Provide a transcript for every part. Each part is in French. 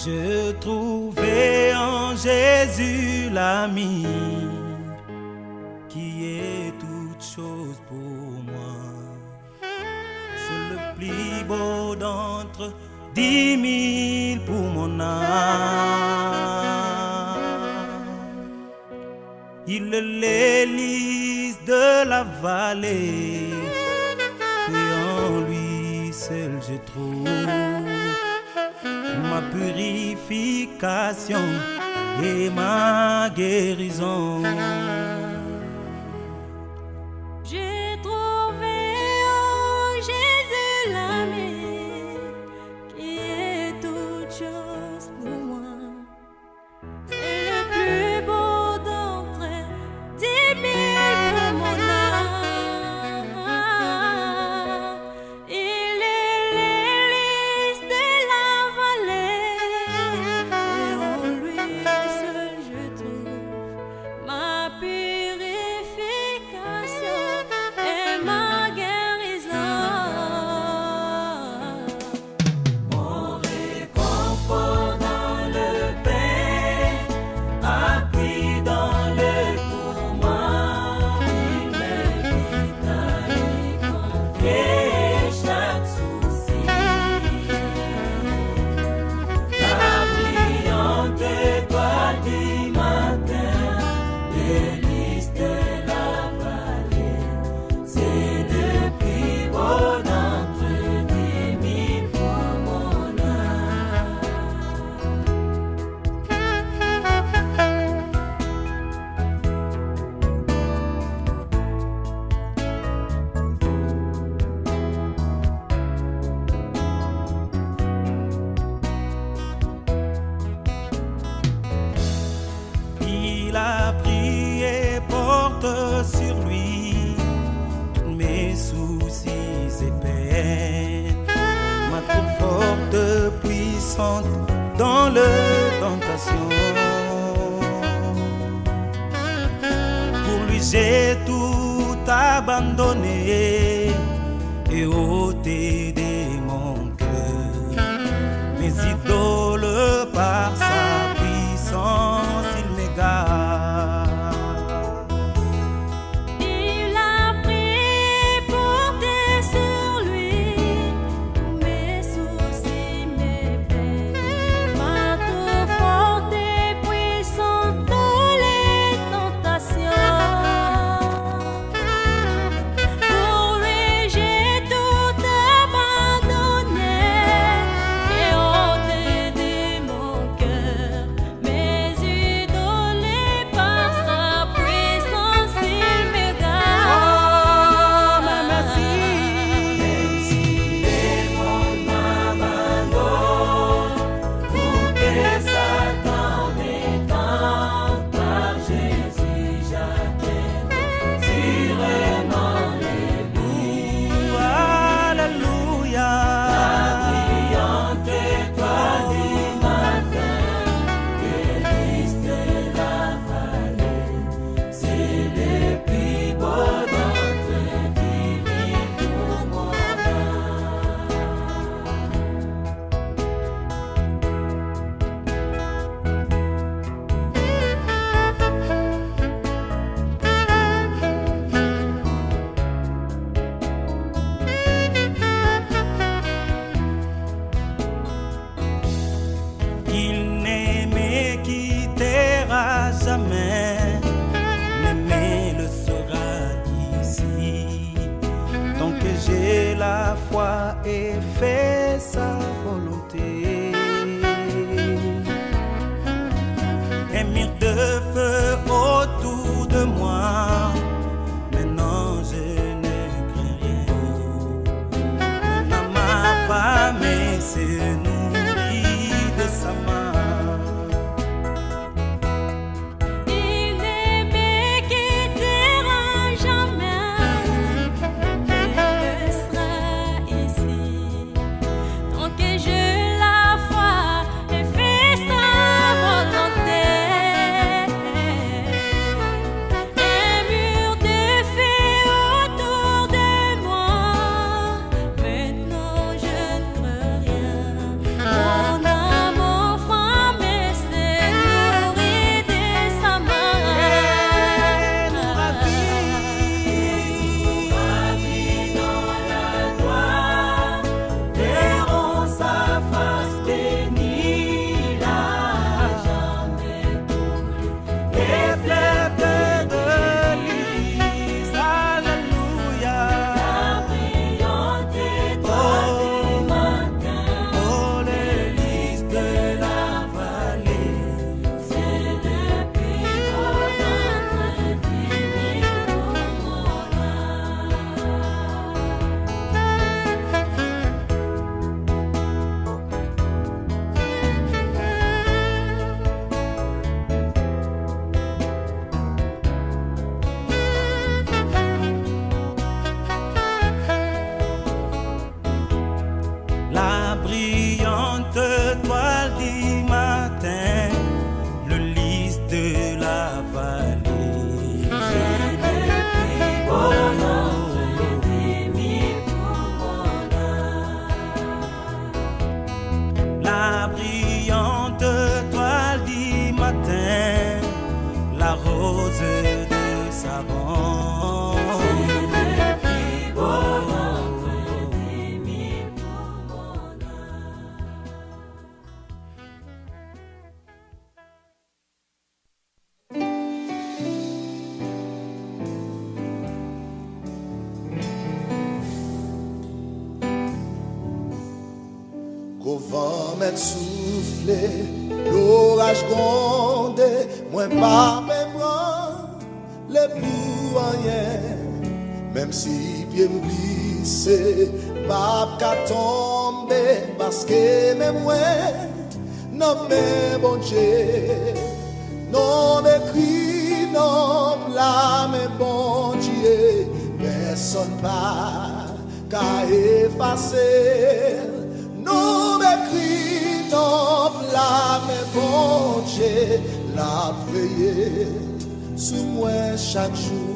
Je trouvais en Jésus l'ami qui est toute chose pour moi. C'est le plus beau d'entre 10 000 pour mon âme. Il est l'hélice de la vallée et en lui seul je trouve ma purification et ma guérison. J'ai trouvé en Jésus l'ami qui est toute chose pour moi. C'est le plus beau d'entre 10 000 pour mon âme. Il est l'hélice de la vallée et en lui seul je trouve ma purification et ma guérison. Mon réconfort dans le pain, appui dans le tourment, il m'invite à lui confier chaque souci. La brillante étoile du matin, l'hélice de la vallée, c'est le plus beau d'entre 10 000 pour mon âme. Il a pris et porte sur lui tous mes soucis et peines, ma trop forte puissante dans le tentation. Pour lui j'ai tout abandonné et ôté de mon cœur mes idoles par sa puissance, il m'égare. Il a pris porter sur lui tous mes soucis, mes peines, ma trop forte et puissante dans les tentations. Pour lui j'ai tout abandonné et ôté de mon cœur mes idoles par sa puissance, il m'égare. Oh, merci. Même si les mondes m'abandonnent, ou que Satan m'étende, par Jésus j'atteins sûrement les buts. Alléluia. La brillante étoile du matin, l'hélice de la vallée, c'est le plus beau d'entre 10 000 pour mon Il ne me quittera jamais, mais le sera ici, tant que j'ai la foi et fais sa volonté. Un mur de feu autour de moi, maintenant je ne crains rien. Mon âme affamée se nourrit de sa main. Il ne me quittera jamais, il sera ici, tant que j'ai la foi et fais sa volonté. Un mur de feu autour de moi, maintenant je ne crains rien. Qu'au vent m'être soufflé, l'orage grondé, moi pas me prendre les pour rien. Même si pied me glissé, pas qu'à tomber, parce que même moi, non mais bon Dieu, non m'écrit, non là mais bon Dieu, personne pas qu'à effacer. Non m'écrit, non là mais bon Dieu, la veillée sous moi chaque jour.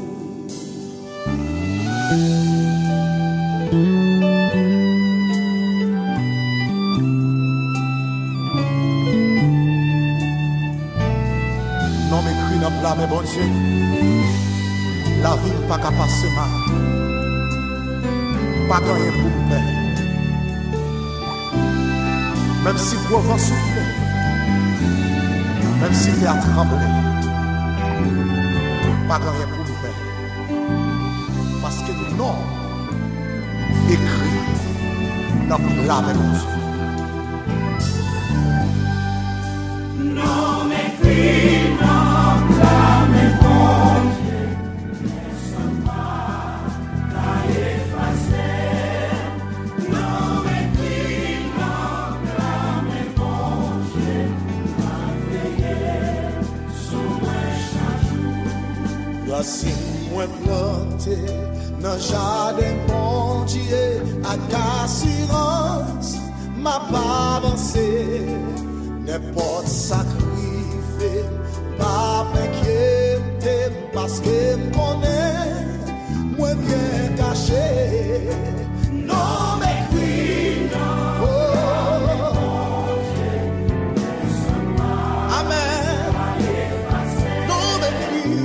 Non m'écrit dans plat mais bon Dieu, la vie n'est pas qu'à passer mal, pas gagner pour me faire. Même si le vent souffle, même si tu as tremblé, pas gagner pour me faire. Parce que le nom écrit dans la même chose. Non m'écrit dans la même chose. Personne pas qu'à effacer. Non m'écrit dans la même chose. La veillée sous moi chaque jour. Racine moi planté dans jardin bon Dieu, à assurance m'a pas avancé. N'importe sacrifice, pas m'inquiéter, parce que m'connais, moi bien caché. Non m'écrit, oh, amen. Non m'écrit.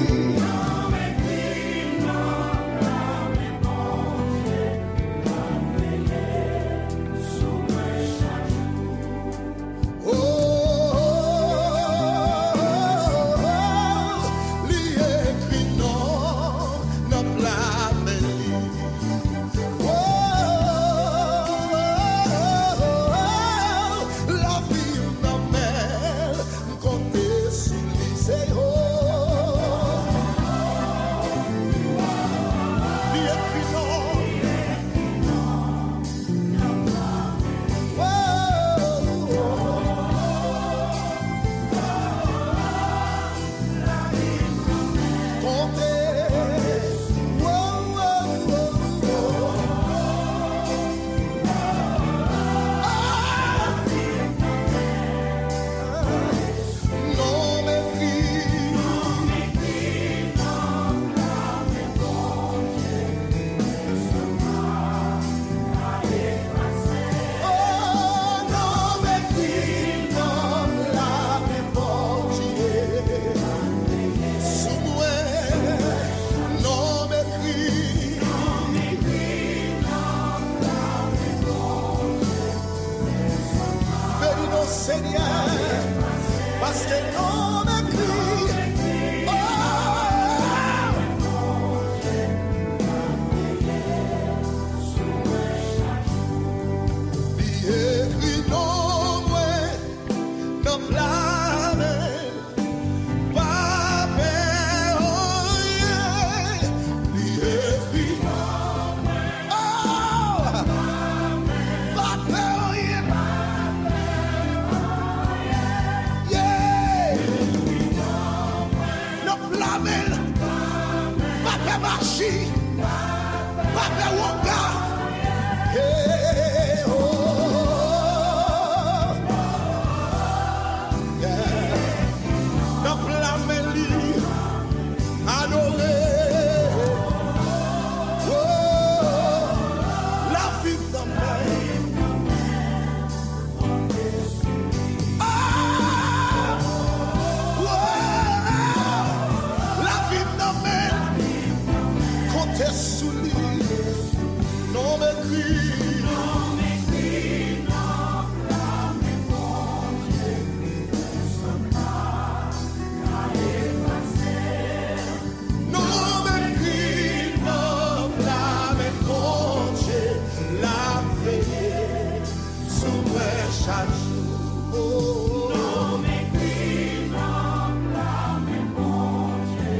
chaque jour. Oh, non, mais qui n'en blâme, mon Dieu,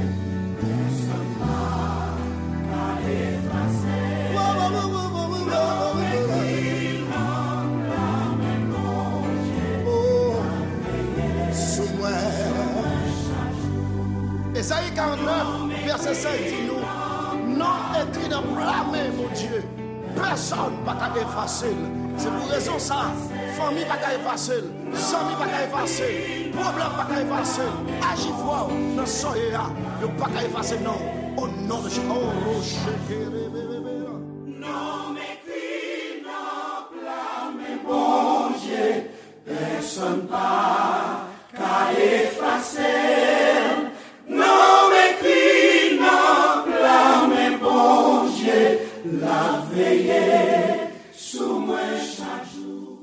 ne sommes pas qu'à effacer. Non, mais qui n'en blâme, mon Dieu, sous moi. Esaïe 49, verset 5 dit nous, non écrit dans blâmer, mon Dieu. Personne ne peut effacer. C'est pour raison ça. Famille ne peut pas effacer. Amis ne peut pas effacer. Problème ne peut pas effacer. Agis-vous dans ce soya. Ne peut pas effacer, non. Au nom de Jésus. Non, mais qui n'en blâme, mon Dieu. Personne pas qu'à effacer. Non, mais qui n'en blâme, bon Dieu. La veillée sous moi chaque jour.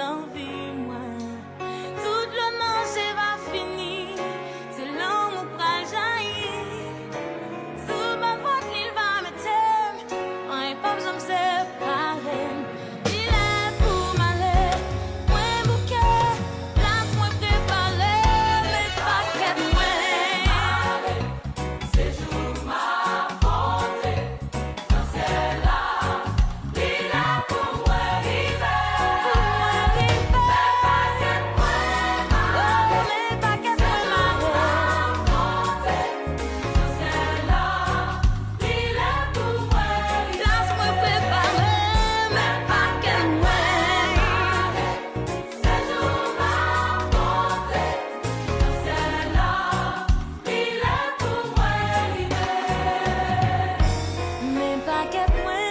la vie, moi. Tout le manger va finir, c'est l'amour qui va jaillir. Sous ma voix, il va me t'aimer, on n'est pas besoin de me séparer. Il est pour m'aller, moi bouquet, laisse-moi préparer mes paquets, moi. C'est jour ma bonté, quand c'est là, il est pour moi, il est pour moi, il est. Mes paquets, moi, quand c'est là, il est pour moi, laisse-moi préparer mes paquets, moi. C'est jour ma bonté, quand c'est là, il est pour moi, il est. Mes paquets, moi,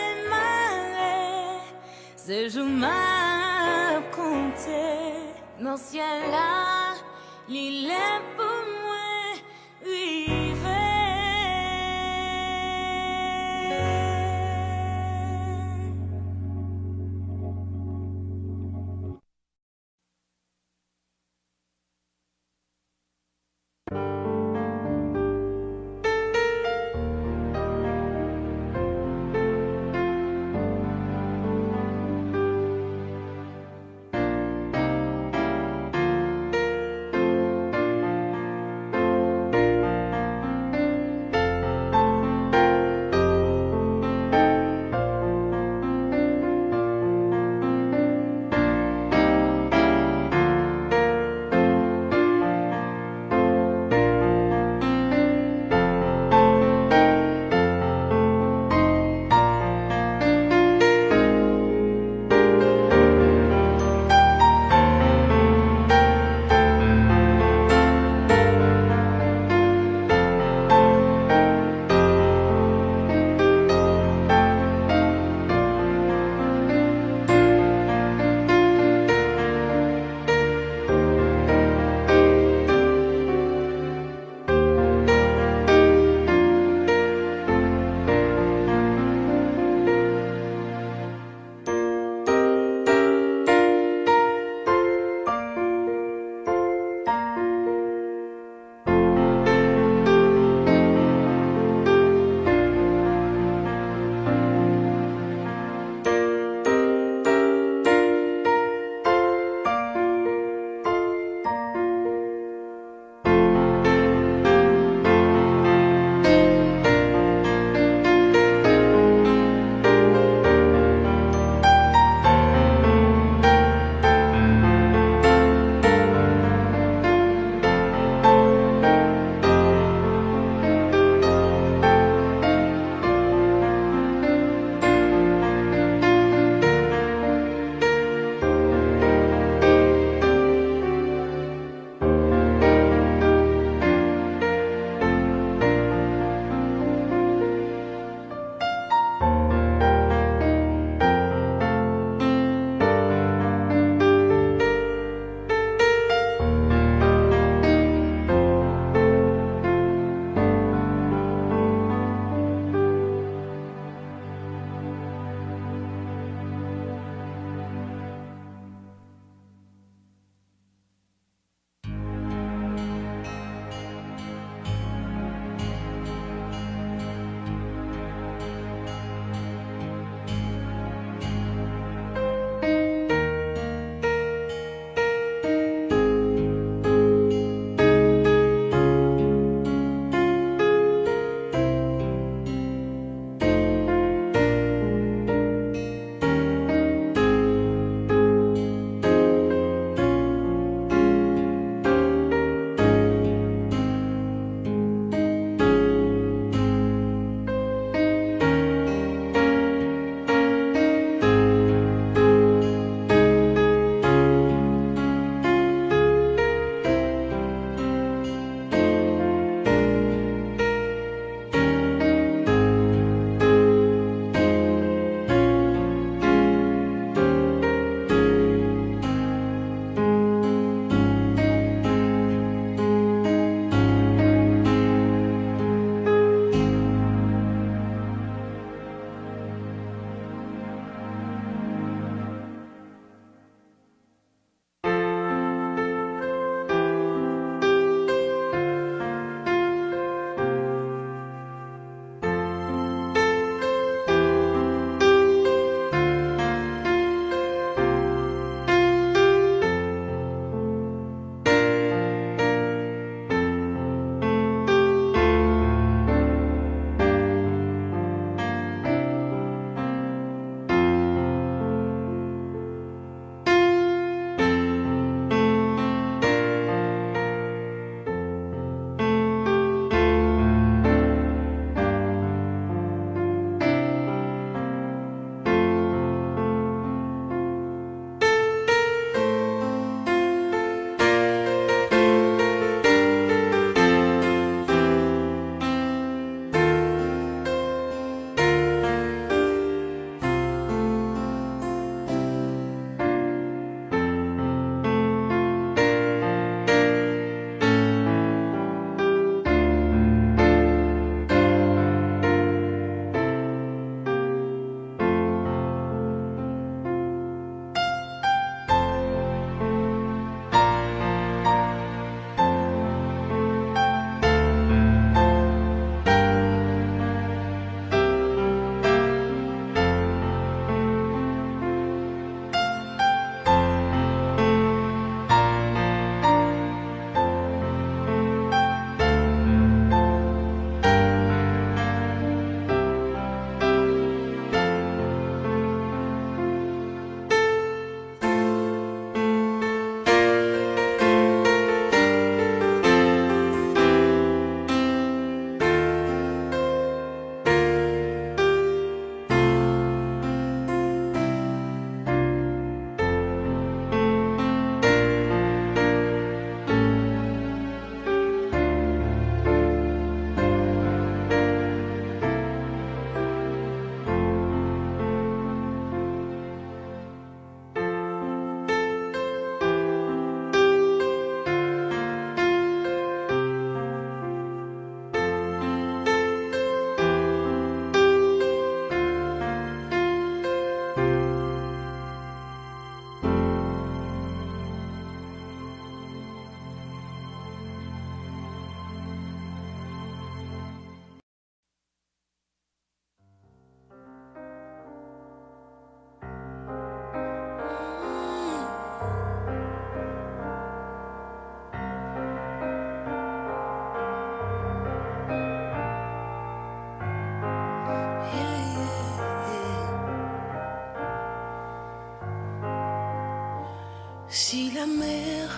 ce jour m'a compté dans le ciel là, il est pour moi, rivé. Si la mer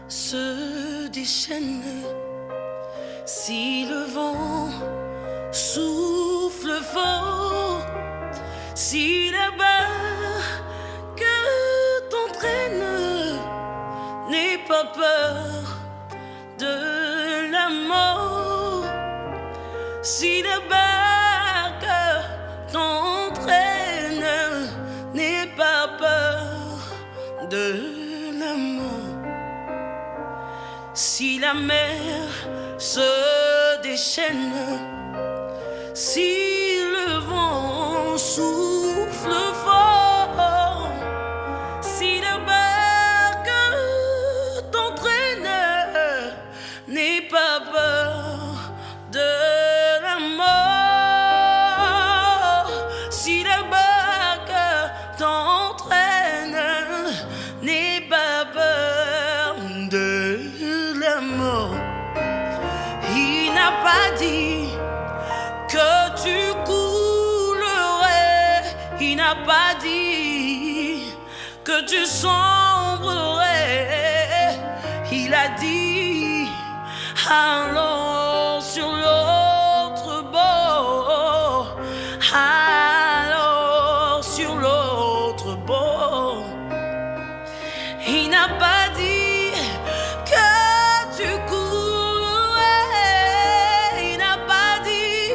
se déchaîne, si le vent souffle fort, si la barque t'entraîne, n'aie pas peur de la mort. Si la barque t'entraîne, n'aie pas peur de la mort. Si la mer se déchaîne, si le vent souffle fort, si la barque t'entraîne, n'aie pas peur de la mort. Si la barque t'entraîne, n'aie pas peur de la mort. Il n'a pas dit que tu coulerais, il n'a pas dit que tu sombrerais, il a dit allons sur l'autre bord, allons sur l'autre bord. Il n'a pas dit que tu coulerais, il n'a pas dit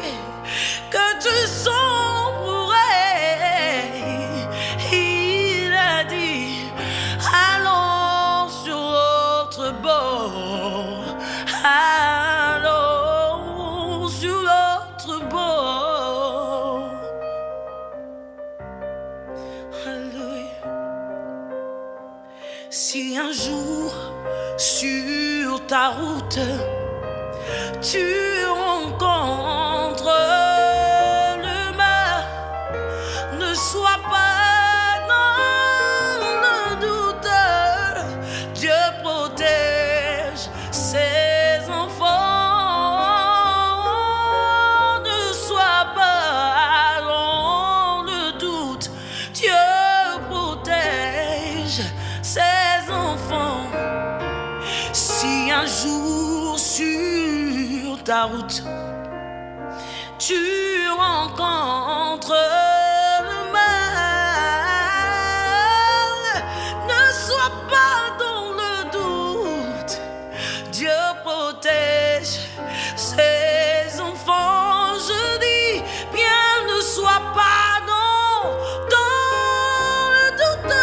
que tu sombrerais, il a dit allons sur l'autre bord, allons sur l'autre bord. Alléluia. Si un jour sur ta route tu rencontres le mal, ne sois pas dans le doute. Dieu protège ses enfants. Ne sois pas dans le doute. Dieu protège ses enfants. Si un jour sur ta route tu rencontres le mal, ne sois pas dans le doute. Dieu protège ses enfants. Je dis bien, ne sois pas dans le doute.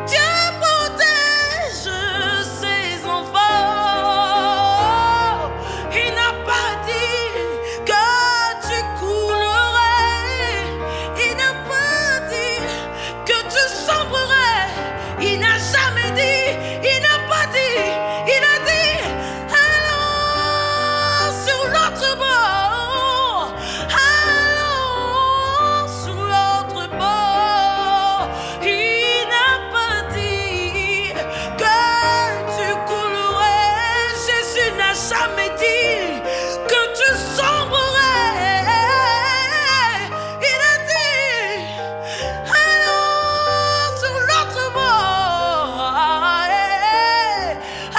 Dieu protège ses enfants. Il n'a pas dit que tu coulerais, il n'a pas dit que tu sombrerais, il n'a jamais dit, il n'a pas dit, il a dit allons sur l'autre bord, allons sur l'autre bord. Il n'a pas dit que tu coulerais, Jésus n'a jamais dit que tu sombrerais, il a dit allons sur l'autre bord,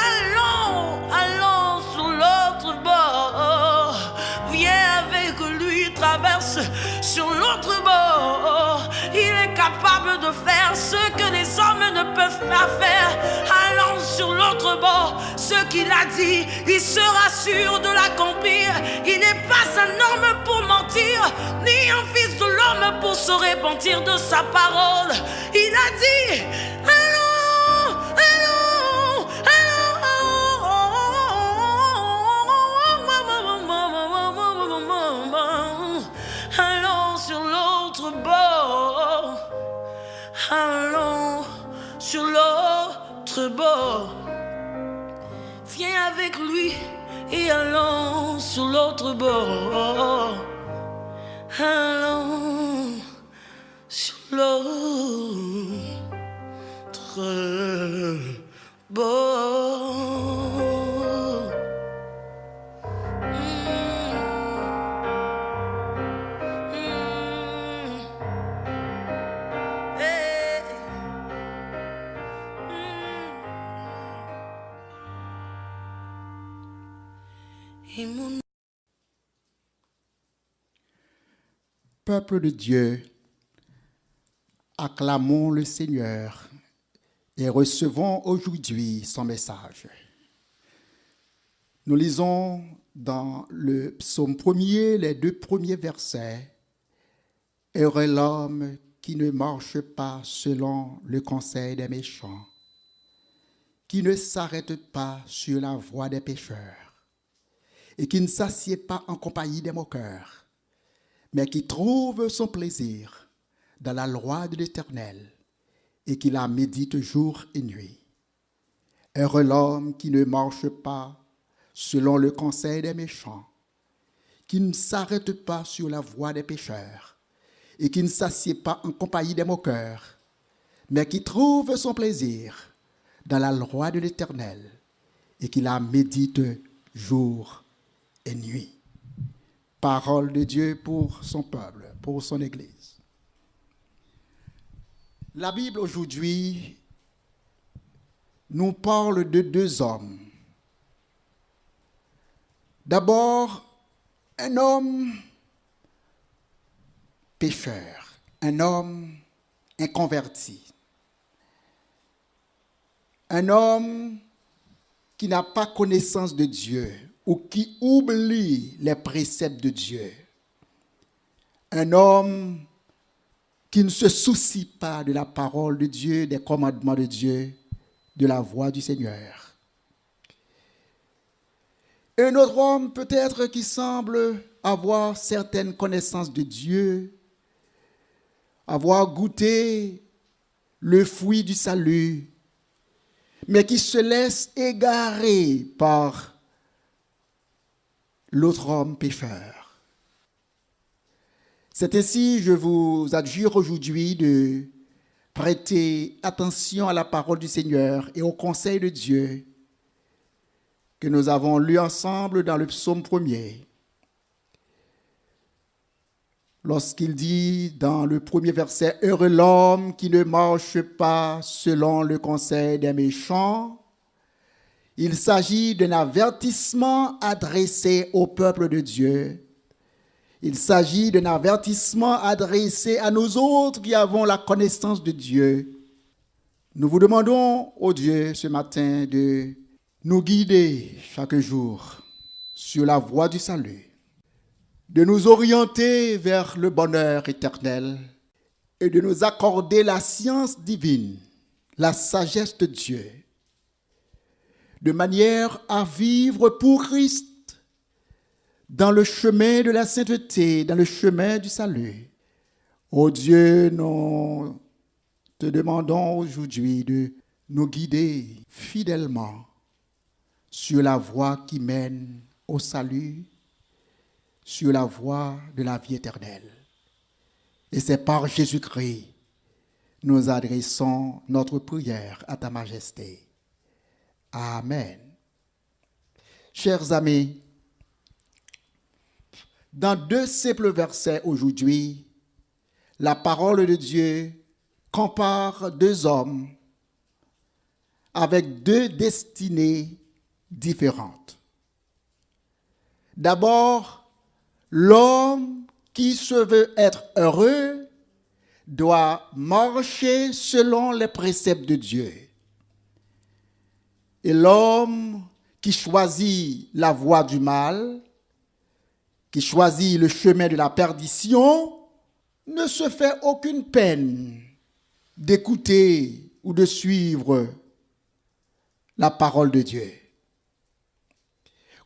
allons sur l'autre bord. Viens avec lui, traverse sur l'autre bord. Il est capable de faire ce que les hommes ne peuvent pas faire. Allons sur l'autre bord. Ce qu'il a dit, il sera sûr de l'accomplir. Il n'est pas un homme pour mentir, ni un fils de l'homme pour se repentir de sa parole. Il a dit allons, allons, allons, allons sur l'autre bord, allons sur l'autre bord. Viens avec lui et allons sur l'autre bord. Allons sur l'autre bord. Hey. Peuple de Dieu, acclamons le Seigneur et recevons aujourd'hui son message. Nous lisons dans le psaume 1er, les 2 premiers versets. « Heureux l'homme qui ne marche pas selon le conseil des méchants, qui ne s'arrête pas sur la voie des pécheurs, et qui ne s'assied pas en compagnie des moqueurs, mais qui trouve son plaisir dans la loi de l'Éternel, et qui la médite jour et nuit. Heureux l'homme qui ne marche pas selon le conseil des méchants, qui ne s'arrête pas sur la voie des pécheurs, et qui ne s'assied pas en compagnie des moqueurs, mais qui trouve son plaisir dans la loi de l'Éternel, et qui la médite jour et nuit. » Parole de Dieu pour son peuple, pour son Église. La Bible aujourd'hui nous parle de 2 hommes. D'abord, un homme pécheur, un homme inconverti, un homme qui n'a pas connaissance de Dieu ou qui oublie les préceptes de Dieu, un homme qui ne se soucie pas de la parole de Dieu, des commandements de Dieu, de la voix du Seigneur. Un autre homme peut-être qui semble avoir certaines connaissances de Dieu, avoir goûté le fruit du salut, mais qui se laisse égarer par l'autre homme pécheur. C'est ainsi, je vous adjure aujourd'hui de prêter attention à la parole du Seigneur et au conseil de Dieu que nous avons lu ensemble dans le psaume 1er. Lorsqu'il dit dans le 1er verset, « Heureux l'homme qui ne marche pas selon le conseil des méchants », il s'agit d'un avertissement adressé au peuple de Dieu. Il s'agit d'un avertissement adressé à nous autres qui avons la connaissance de Dieu. Nous vous demandons, ô Dieu, ce matin, de nous guider chaque jour sur la voie du salut, de nous orienter vers le bonheur éternel et de nous accorder la science divine, la sagesse de Dieu, de manière à vivre pour Christ dans le chemin de la sainteté, dans le chemin du salut. Ô Dieu, nous te demandons aujourd'hui de nous guider fidèlement sur la voie qui mène au salut, sur la voie de la vie éternelle. Et c'est par Jésus-Christ nous adressons notre prière à ta majesté. Amen. Chers amis, dans 2 simples versets aujourd'hui, la parole de Dieu compare 2 hommes avec 2 destinées différentes. D'abord, l'homme qui se veut être heureux doit marcher selon les préceptes de Dieu. Et l'homme qui choisit la voie du mal, qui choisit le chemin de la perdition, ne se fait aucune peine d'écouter ou de suivre la parole de Dieu.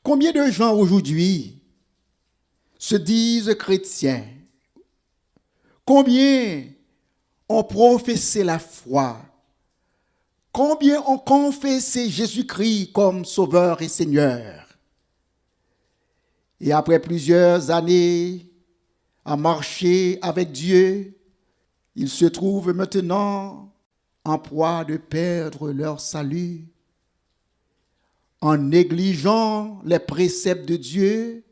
Combien de gens aujourd'hui se disent chrétiens? Combien ont professé la foi? Combien ont confessé Jésus-Christ comme Sauveur et Seigneur? Et après plusieurs années à marcher avec Dieu, ils se trouvent maintenant en proie de perdre leur salut, en négligeant les préceptes de Dieu,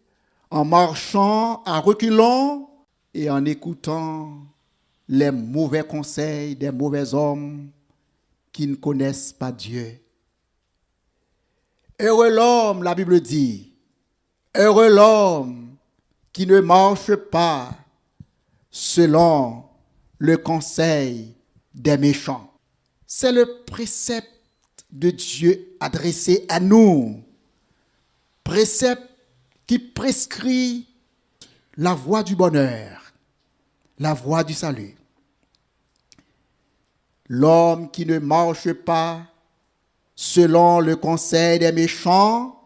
en marchant à reculons et en écoutant les mauvais conseils des mauvais hommes qui ne connaissent pas Dieu. Heureux l'homme, la Bible dit, heureux l'homme qui ne marche pas selon le conseil des méchants. C'est le précepte de Dieu adressé à nous. Précepte qui prescrit la voie du bonheur, la voie du salut. L'homme qui ne marche pas selon le conseil des méchants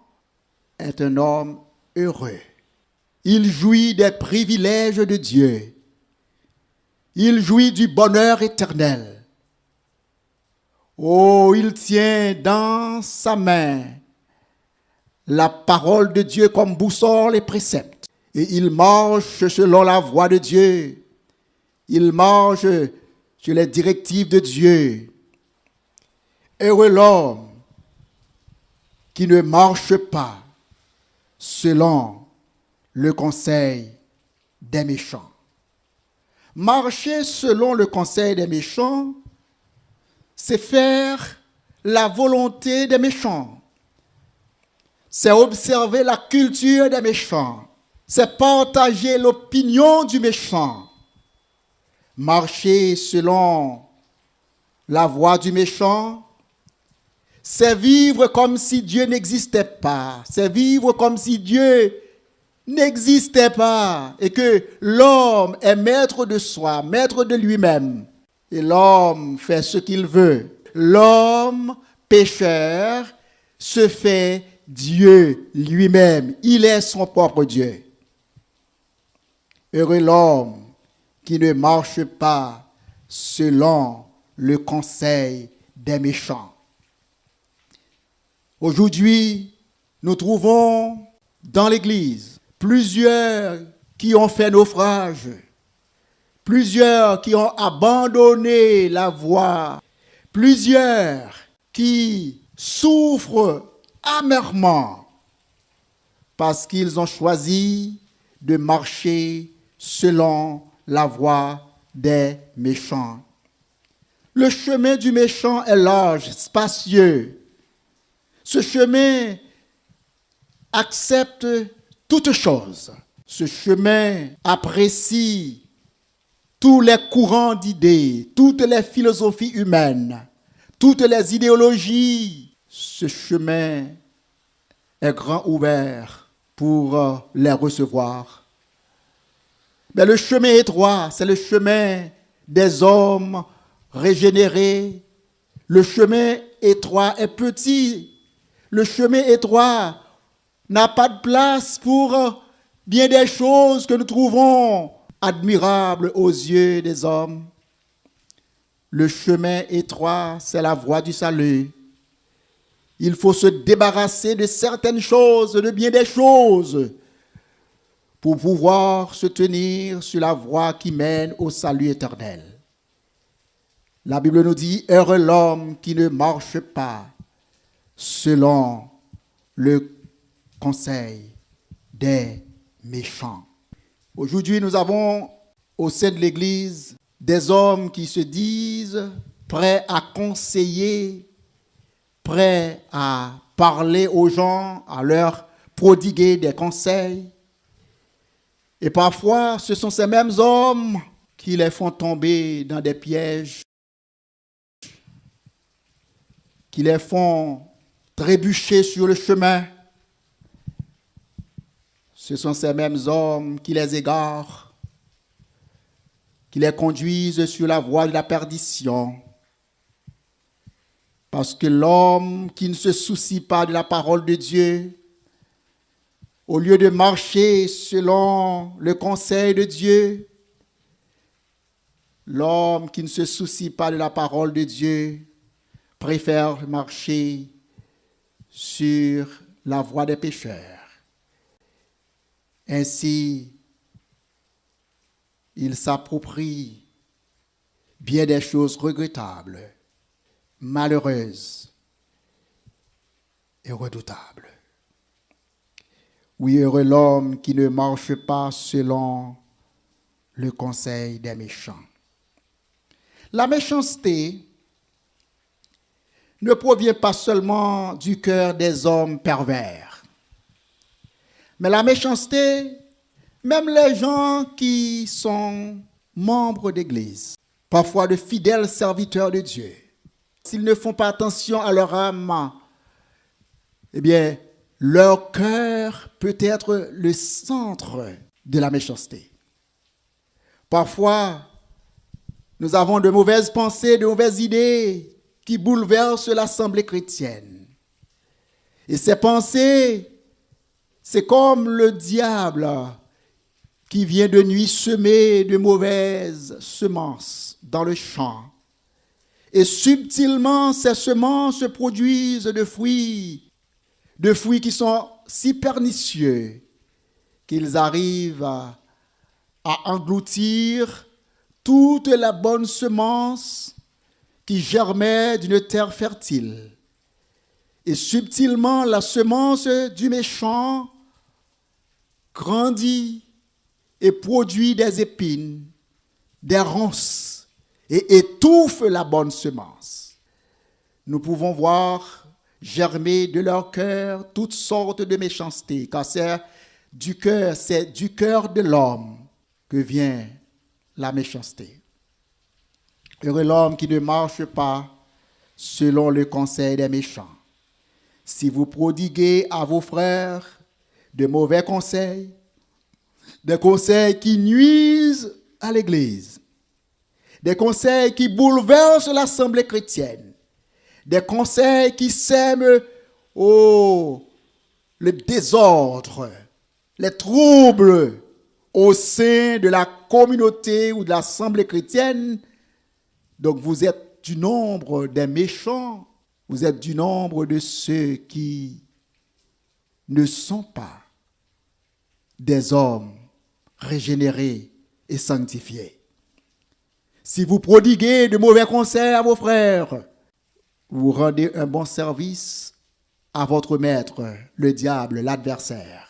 est un homme heureux. Il jouit des privilèges de Dieu. Il jouit du bonheur éternel. Oh, il tient dans sa main la parole de Dieu comme boussole et précepte. Et il marche selon la voie de Dieu. Il marche sur les directives de Dieu. Heureux l'homme qui ne marche pas selon le conseil des méchants. Marcher selon le conseil des méchants, c'est faire la volonté des méchants. C'est observer la culture des méchants. C'est partager l'opinion du méchant. Marcher selon la voie du méchant, c'est vivre comme si Dieu n'existait pas. C'est vivre comme si Dieu n'existait pas et que l'homme est maître de soi, maître de lui-même. Et l'homme fait ce qu'il veut. L'homme pécheur se fait Dieu lui-même. Il est son propre Dieu. Heureux l'homme qui ne marche pas selon le conseil des méchants. Aujourd'hui, nous trouvons dans l'Église plusieurs qui ont fait naufrage, plusieurs qui ont abandonné la voie, plusieurs qui souffrent amèrement parce qu'ils ont choisi de marcher selon la voie des méchants. Le chemin du méchant est large, spacieux. Ce chemin accepte toutes choses. Ce chemin apprécie tous les courants d'idées, toutes les philosophies humaines, toutes les idéologies. Ce chemin est grand ouvert pour les recevoir. Mais le chemin étroit, c'est le chemin des hommes régénérés. Le chemin étroit est petit. Le chemin étroit n'a pas de place pour bien des choses que nous trouvons admirables aux yeux des hommes. Le chemin étroit, c'est la voie du salut. Il faut se débarrasser de certaines choses, de bien des choses, pour pouvoir se tenir sur la voie qui mène au salut éternel. La Bible nous dit, heureux l'homme qui ne marche pas selon le conseil des méchants. Aujourd'hui, nous avons au sein de l'Église des hommes qui se disent prêts à conseiller, prêts à parler aux gens, à leur prodiguer des conseils. Et parfois, ce sont ces mêmes hommes qui les font tomber dans des pièges, qui les font trébucher sur le chemin. Ce sont ces mêmes hommes qui les égarent, qui les conduisent sur la voie de la perdition. Parce que l'homme qui ne se soucie pas de la parole de Dieu, au lieu de marcher selon le conseil de Dieu, l'homme qui ne se soucie pas de la parole de Dieu préfère marcher sur la voie des pécheurs. Ainsi, il s'approprie bien des choses regrettables, malheureuses et redoutables. Oui, heureux l'homme qui ne marche pas selon le conseil des méchants. La méchanceté ne provient pas seulement du cœur des hommes pervers. Mais la méchanceté, même les gens qui sont membres d'église, parfois de fidèles serviteurs de Dieu, s'ils ne font pas attention à leur âme, eh bien, leur cœur peut être le centre de la méchanceté. Parfois, nous avons de mauvaises pensées, de mauvaises idées qui bouleversent l'assemblée chrétienne. Et ces pensées, c'est comme le diable qui vient de nuit semer de mauvaises semences dans le champ. Et subtilement, ces semences produisent de fruits qui sont si pernicieux qu'ils arrivent à engloutir toute la bonne semence qui germait d'une terre fertile. Et subtilement, la semence du méchant grandit et produit des épines, des ronces, et étouffe la bonne semence. Nous pouvons voir germer de leur cœur toutes sortes de méchanceté, car c'est du cœur de l'homme que vient la méchanceté. Heureux l'homme qui ne marche pas selon le conseil des méchants. Si vous prodiguez à vos frères de mauvais conseils, des conseils qui nuisent à l'Église, des conseils qui bouleversent l'assemblée chrétienne, des conseils qui sèment le désordre, les troubles au sein de la communauté ou de l'assemblée chrétienne. Donc vous êtes du nombre des méchants, vous êtes du nombre de ceux qui ne sont pas des hommes régénérés et sanctifiés. Si vous prodiguez de mauvais conseils à vos frères, vous rendez un bon service à votre maître, le diable, l'adversaire.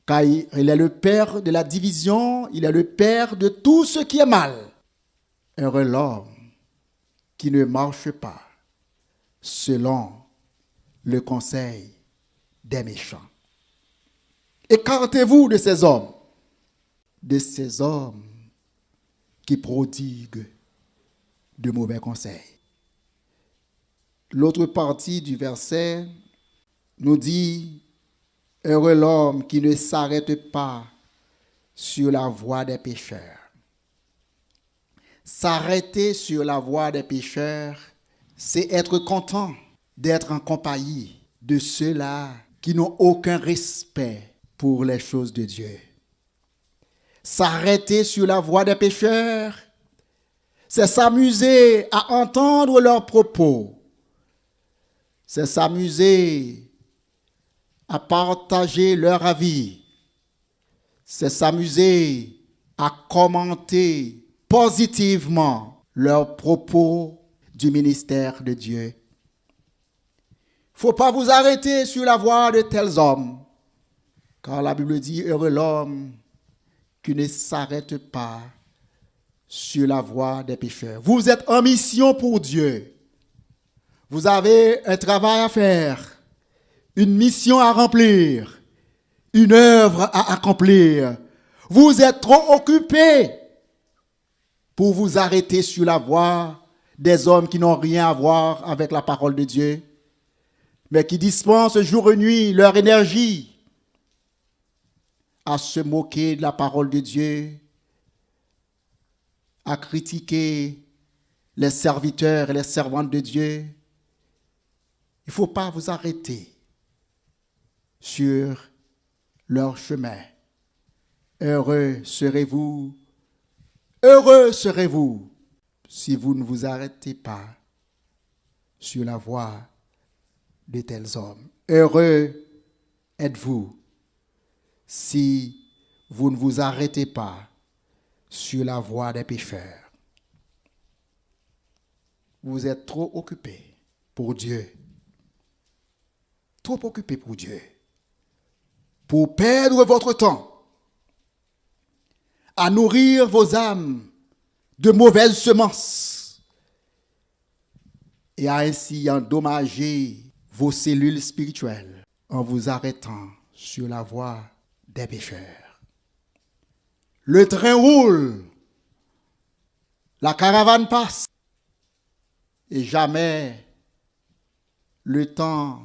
Car il est le père de la division, il est le père de tout ce qui est mal. Heureux l'homme qui ne marche pas selon le conseil des méchants. Écartez-vous de ces hommes qui prodiguent de mauvais conseils. L'autre partie du verset nous dit « Heureux l'homme qui ne s'arrête pas sur la voie des pécheurs. » S'arrêter sur la voie des pécheurs, c'est être content d'être en compagnie de ceux-là qui n'ont aucun respect pour les choses de Dieu. S'arrêter sur la voie des pécheurs, c'est s'amuser à entendre leurs propos. C'est s'amuser à partager leur avis. C'est s'amuser à commenter positivement leurs propos du ministère de Dieu. Il ne faut pas vous arrêter sur la voie de tels hommes, car la Bible dit « Heureux l'homme qui ne s'arrête pas sur la voie des pécheurs. » Vous êtes en mission pour Dieu. Vous avez un travail à faire, une mission à remplir, une œuvre à accomplir. Vous êtes trop occupés pour vous arrêter sur la voie des hommes qui n'ont rien à voir avec la parole de Dieu, mais qui dispensent jour et nuit leur énergie à se moquer de la parole de Dieu, à critiquer les serviteurs et les servantes de Dieu. Il ne faut pas vous arrêter sur leur chemin. Heureux serez-vous si vous ne vous arrêtez pas sur la voie de tels hommes. Heureux êtes-vous si vous ne vous arrêtez pas sur la voie des pécheurs. Vous êtes trop occupés pour Dieu. Trop occupés pour Dieu. Pour perdre votre temps à nourrir vos âmes de mauvaises semences et à ainsi endommager vos cellules spirituelles en vous arrêtant sur la voie des pécheurs. Le train roule La caravane passe et jamais le temps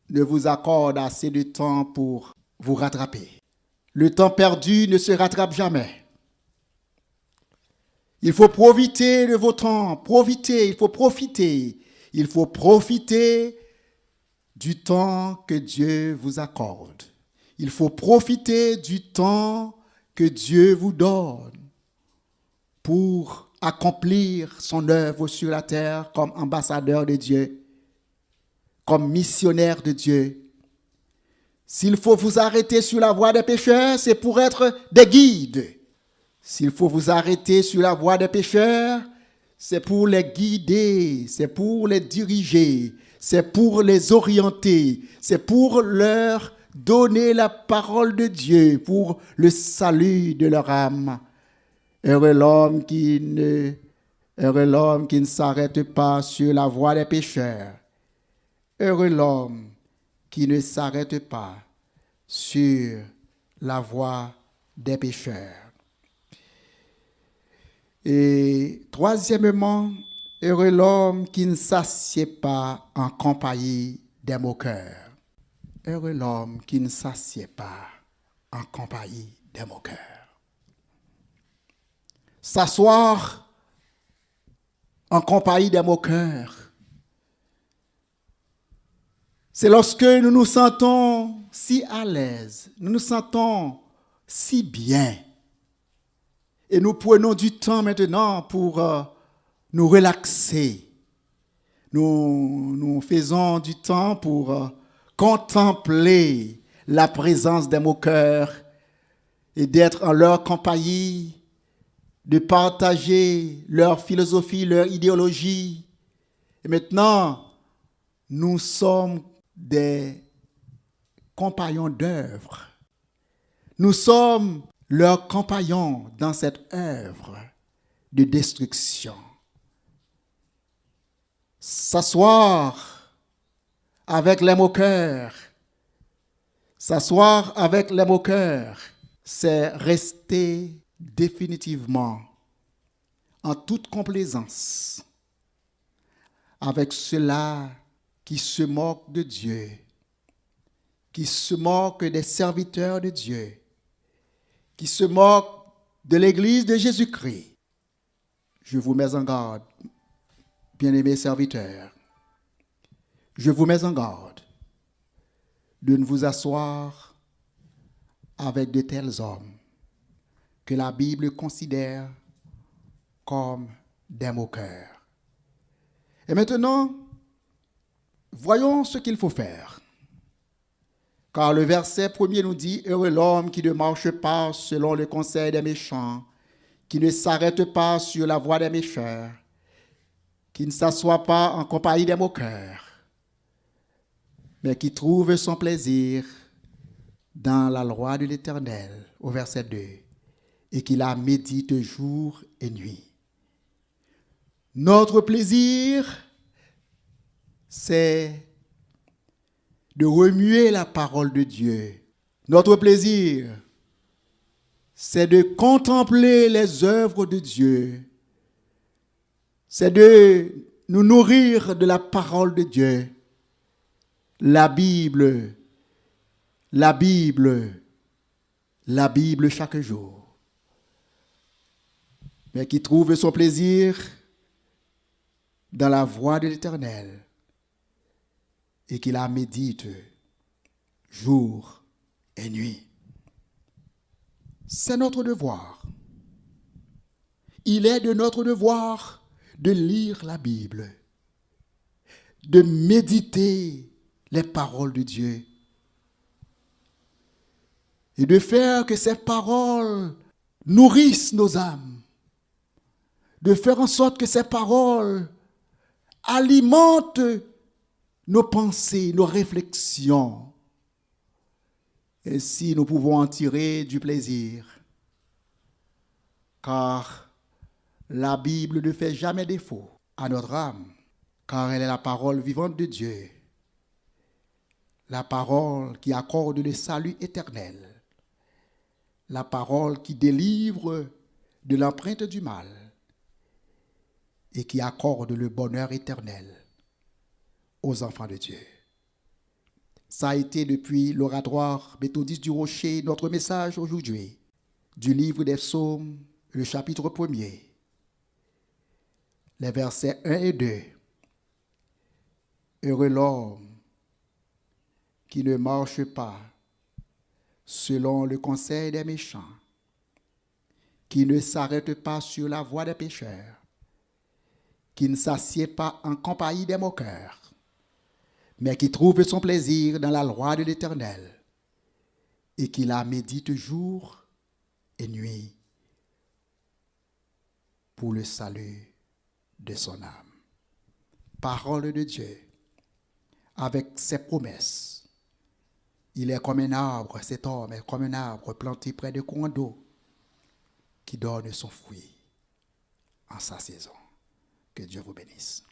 ne vous accorde assez de temps pour vous rattraper. Le temps perdu ne se rattrape jamais. Il faut profiter de vos temps, il faut profiter. Il faut profiter du temps que Dieu vous accorde. Il faut profiter du temps que Dieu vous donne pour accomplir son œuvre sur la terre comme ambassadeur de Dieu, comme missionnaire de Dieu. S'il faut vous arrêter sur la voie des pécheurs, c'est pour être des guides. S'il faut vous arrêter sur la voie des pécheurs, c'est pour les guider, c'est pour les diriger, c'est pour les orienter, c'est pour leur donner la parole de Dieu pour le salut de leur âme. Heureux l'homme qui ne s'arrête pas sur la voie des pécheurs. Heureux l'homme qui ne s'arrête pas sur la voie des pécheurs. Et troisièmement, heureux l'homme qui ne s'assied pas en compagnie des moqueurs. Heureux l'homme qui ne s'assied pas en compagnie des moqueurs. S'asseoir en compagnie des moqueurs, c'est lorsque nous nous sentons si à l'aise, nous nous sentons si bien. Et nous prenons du temps maintenant pour nous relaxer. Nous faisons du temps pour contempler la présence des moqueurs et d'être en leur compagnie, de partager leur philosophie, leur idéologie. Et maintenant, nous sommes des compagnons d'œuvre. Nous sommes leurs compagnons dans cette œuvre de destruction. S'asseoir avec les moqueurs, c'est rester définitivement en toute complaisance avec ceux-là qui se moquent de Dieu, qui se moquent des serviteurs de Dieu, qui se moquent de l'Église de Jésus-Christ. Je vous mets en garde, bien-aimés serviteurs. Je vous mets en garde de ne vous asseoir avec de tels hommes que la Bible considère comme des moqueurs. Et maintenant, voyons ce qu'il faut faire. Car le verset 1er nous dit « Heureux l'homme qui ne marche pas selon le conseil des méchants, qui ne s'arrête pas sur la voie des méchants, qui ne s'assoit pas en compagnie des moqueurs, mais qui trouve son plaisir dans la loi de l'Éternel. » Au verset 2. Et qui la médite jour et nuit. Notre plaisir, c'est de remuer la parole de Dieu. Notre plaisir, c'est de contempler les œuvres de Dieu. C'est de nous nourrir de la parole de Dieu. La Bible chaque jour. Mais qui trouve son plaisir dans la voie de l'Éternel et qui la médite jour et nuit. C'est notre devoir. Il est de notre devoir de lire la Bible, de méditer les paroles de Dieu et de faire que ces paroles nourrissent nos âmes, de faire en sorte que ces paroles alimentent nos pensées, nos réflexions. Et si nous pouvons en tirer du plaisir, car la Bible ne fait jamais défaut à notre âme, car elle est la parole vivante de Dieu, la parole qui accorde le salut éternel, la parole qui délivre de l'empreinte du mal, et qui accorde le bonheur éternel aux enfants de Dieu. Ça a été depuis l'oratoire méthodiste du Rocher notre message aujourd'hui du livre des Psaumes, le chapitre 1er, les versets 1 et 2. Heureux l'homme qui ne marche pas selon le conseil des méchants, qui ne s'arrête pas sur la voie des pécheurs, qui ne s'assied pas en compagnie des moqueurs, mais qui trouve son plaisir dans la loi de l'Éternel et qui la médite jour et nuit pour le salut de son âme. Parole de Dieu, avec ses promesses. Il est comme un arbre, cet homme est comme un arbre planté près de courants d'eau qui donne son fruit en sa saison. Que Dieu vous bénisse.